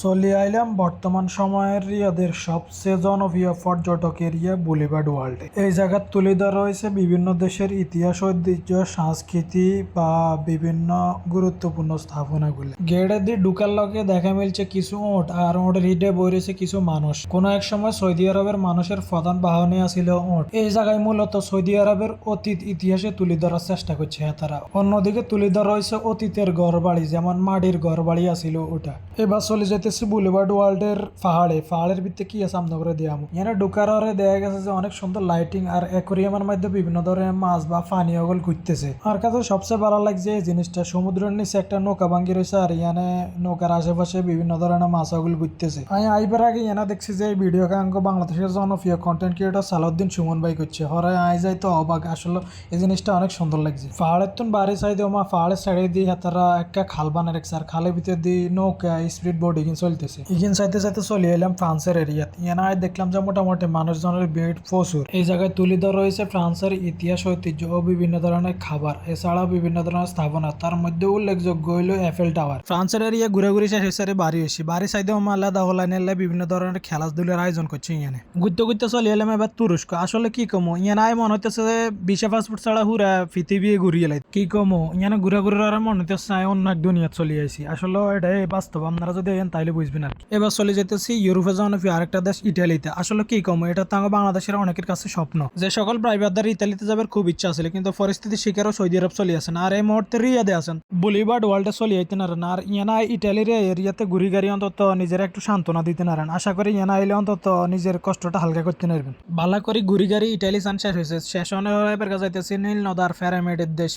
চলে আইলাম বর্তমান সময়ের রিয়াদের সবচেয়ে জনপ্রিয় পর্যটক এরিয়া বুলিভার্ড ওয়ার্ল্ডে। এই জায়গা তুলে ধরা হয়েছে বিভিন্ন দেশের ইতিহাস, ঐতিহ্য, সংস্কৃতি বা বিভিন্ন গুরুত্বপূর্ণ স্থাপনাগুলি। গেটে দিয়ে ঢুকার লগে দেখা মিলছে কিছু ওট, আর ওটের হিডে বই রয়েছে কিছু মানুষ। কোনো এক সময় সৌদি আরবের মানুষের প্রধান বাহনে আছিল ওট। এই জায়গায় মূলত সৌদি আরবের অতীত ইতিহাসে তুলে ধরার চেষ্টা করছে তারা। অন্যদিকে তুলে ধরা হয়েছে অতীতের ঘর বাড়ি, যেমন মাটির ঘর বাড়ি আছিল ওটা। এবার চলে যেতেছি বুলিভার্ড ওয়ার্ল্ডের পাহাড়ের ভিতরে কি আছে আমরা করে দিয়াম। এখানে ঢুকার পরে দেখা গেছে যে অনেক সুন্দর লাইটিং আর অ্যাকোরিয়ামের মধ্যে বিভিন্ন ধরনের মাছ বা পানি ওগুলো ঘুরতেছে। আর কাছে সবচেয়ে ভালো লাগছে এই জিনিসটা, সমুদ্রের নিচে একটা নৌকা ভাঙ্গি রয়েছে আর এখানে নৌকার আশেপাশে বিভিন্ন ধরনের মাছ ওগুলো ঘুরতেছে। আমি আইবার আগে এনা দেখছি যে এই ভিডিও কাঙ্ক বাংলাদেশের জনপ্রিয় কন্টেন্ট ক্রিয়েটর সালাউদ্দিন সুমন ভাই করছে। হরে আই যাই তো অবাক, আসলে এই জিনিসটা অনেক সুন্দর লাগছে। পাহাড়ের তো বাড়ি সাইডে ওমা পাহাড়ের সাইডে দিয়ে তারা একটা খাল বানা রেখেছে, আর খালের ভিতরে দিয়ে নৌকা স্পিড বোট এগিয়ে চলতেছে। এগিয়ে চাইতে চাইতে চলে এলাম ফ্রান্সের এরিয়াত। এনায় দেখলাম যে মোটামুটি মানুষজনের ভিড় প্রচুর। এই জায়গায় তুলে ধরা রয়েছে ফ্রান্সের ইতিহাস, ঐতিহ্য ও বিভিন্ন ধরনের খাবার, এছাড়াও বিভিন্ন ধরনের স্থাপনা। তার মধ্যে উল্লেখযোগ্য হইল এফেল টাওয়ার। ফ্রান্সের এরিয়া ঘুরে ঘুরে শেষ হয়েছে বাড়ি হয়েছি। বাড়ি সাইডে আলাদা হলাইনে বিভিন্ন ধরনের খেলাধুলার আয়োজন করছে। ইয়ানে ঘুরতে ঘুরতে চলে এলাম এবার তুরস্ক। আসলে কি কমো, ইয়ানায় মনে হইতেছে যে ভিসা পাসপোর্ট ছাড়া হুরা পৃথিবী ঘুরিয়ে লাই। কি কমো, ইয়ানে ঘুরে ঘুরে মনে হইতেছে অন্য এক দুনিয়া চলে আইছি। আসলে এটাই বাস্তব, আপনারা যদি এন তাইলে বুঝবেন আর। এবার চলে যেতেছি ইউরোপে জনপ্রিয় আরেকটা দেশ ইটালিতে। আসলে কি কমো, এটা তো বাংলাদেশের অনেকের কাছে স্বপ্ন। যে সকল প্রাইভেটদার ইতালিতে যাবার খুব ইচ্ছা আছে, কিন্তু পরিস্থিতি শিকারও সৌদি আরব চলে আসেন। আর এই মুহূর্তে রিয়াদে আছেন, বুলিভার্ড ওয়ার্ল্ডে চলে আইতে নারেন। আর ইয়ানা ইটালির এরিয়াতে ঘুরি গাড়ি অন্তত নিজের একটু সান্ত্বনা দিতে নারেন। আশা করি ইয়ানা আইলে অন্তত নিজের কষ্টটা হালকা করতে নারবেন। ভালো করে ঘুরি গাড়ি ইটালি সান শেষ হয়েছে। শেষ এবার যাইতেছে নীল নদার প্যারামিডের দেশ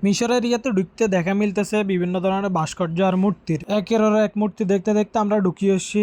মিশরের এরিয়াতে ঢুকতে দেখা মিলতেছে বিভিন্ন ধরনের ভাস্কর্য আর মূর্তির একের এক মূর্তি দেখতে দেখতে আমরা ঢুকিয়ে এসেছি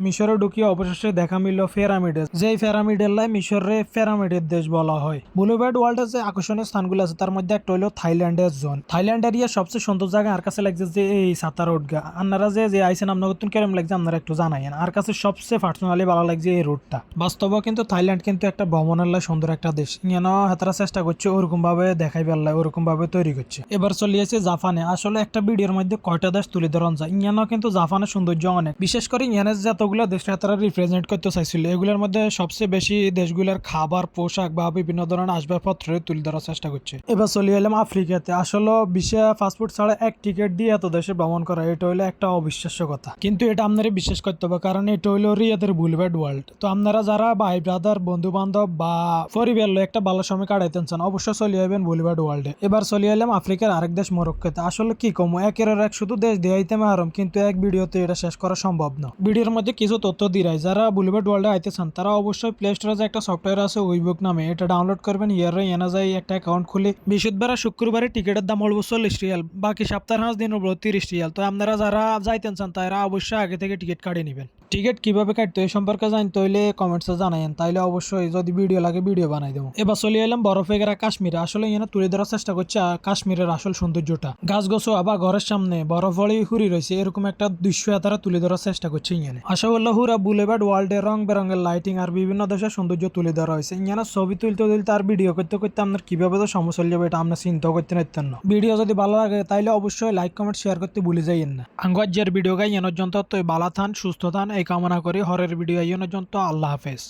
মিশরে ঢুকিয়ে অবশেষে দেখা মিলল পিরামিডের। যেই পিরামিডের লাই মিশরে পিরামিডের দেশ বলা হয়। বুলিভার্ড ওয়ার্ল্ডের যে আকর্ষণীয় স্থানগুলো আছে তার মধ্যে একটা হলো থাইল্যান্ডের জোন। থাইল্যান্ড এরিয়া সবচেয়ে সুন্দর জায়গা আর কাছে লাগছে যে এই সাতার উডগা। আপনারা যে আইসেন আপনার কেরম লাগছে আপনারা একটু জানাইন। আর কাছে সবচেয়ে পার্সোনালি ভালো লাগছে এই রোডটা। বাস্তব কিন্তু থাইল্যান্ড কিন্তু একটা ভ্রমণের লাই সুন্দর একটা দেশ। ইয়ানো হাতারা চেষ্টা করছে ওরকম ভাবে দেখাই পারলাই, ওরকম ভাবে তৈরি করছে। এবার চলিয়েছে জাপানে। আসলে একটা ভিডিওর মধ্যে কয়টা দেশ তুলে ধরন যায়। ইয়ানো কিন্তু জাপানের সৌন্দর্য অনেক, বিশেষ করে ইয়ানের যতগুলো দেশ তারা রিপ্রেজেন্ট করতে চাইছিল এগুলোর মধ্যে সবচেয়ে বেশি দেশগুলোর খাবার, পোশাক বা বিভিন্ন ধরনের আসবাবপত্র তুলে ধরার চেষ্টা করছে। এবার চলে এলাম আফ্রিকাতে। আসলে ভিসা পাসপোর্ট ছাড়া এক টিকিট দিয়ে এত দেশে ভ্রমণ করা এটা হলো একটা অবিশ্বাস্য কথা, কিন্তু এটা আপনারা বিশ্বাস করতে হবে, কারণ এটা হলো রিয়াদের বুলিভার্ড ওয়ার্ল্ড। তো আপনারা যারা ভাই ব্রাদার, বন্ধু বান্ধব বা পরিবার একটা ভালো সময় কাটাইতেন চান, অবশ্যই চলে যাবেন বুলিভার্ড ওয়ার্ল্ডে। এবার চলে এলাম আফ্রিকার আরেক দেশ মরক্কোতে। আসলে কি কম, একের এক শুধু দেশ দেয়াইতে মারম, কিন্তু এক ভিডিওতে এটা শেষ করা সম্ভব না। ভিডিওর মধ্যে কিছু তথ্য দিরাই, যারা বুলিভার্ড ওয়ার্ল্ডে আইতে চান তারা অবশ্যই প্লে স্টোরে যে একটা সফটওয়্যার আছে উইবুক নামে, এটা ডাউনলোড করবেন। ইয়ারে এনা যায় একটা অ্যাকাউন্ট খুলে বৃহস্পতিবার আর শুক্রবারে টিকিটের দাম অল্প 40 রিয়াল, বাকি সপ্তাহের 5 দিন 30 রিয়াল। তো আপনারা যারা যাইতেন চান তারা অবশ্যই আগে থেকে টিকিট কাটিয়ে নেবেন। টিকিট কিভাবে কাটতে এই সম্পর্কে জানতে হইলে কমেন্টসে জানাইন, তাইলে অবশ্যই যদি ভিডিও লাগে ভিডিও বানাই দেবো। এবার চলে এলাম বরফে ঘেরা কাশ্মীরে। আসলে এখানে তুলে ধরার চেষ্টা করছে কাশ্মীরের আসল সৌন্দর্যটা। গাছ গোছো আবার ঘরের সামনে বরফ ভলি হুরি রয়েছে, এরকম একটা দৃশ্য তারা তুলে ধরার চেষ্টা করছে। ইয়ানে আশা করলো হুরা বুলিভার্ড ওয়ার্ল্ডের রং বেরঙের লাইটিং আর বিভিন্ন দেশের সৌন্দর্য তুলে ধরা হয়েছে। ইয়ানা ছবি তুলতে আর ভিডিও করতে করতে আপনার কিভাবে তো সমস্যা হয়ে যাবে এটা আপনার চিন্তা করতে পারতেন না। ভিডিও যদি ভালো লাগে তাইলে অবশ্যই লাইক কমেন্ট শেয়ার করতে ভুলে যাইয়েন না। আঙ্গাজ্যের ভিডিও গাই এনর জন্য তো বালা থান, সুস্থ থান এই কামনা করি। হরের ভিডিও আইনের জন্য আল্লাহ হাফেজ।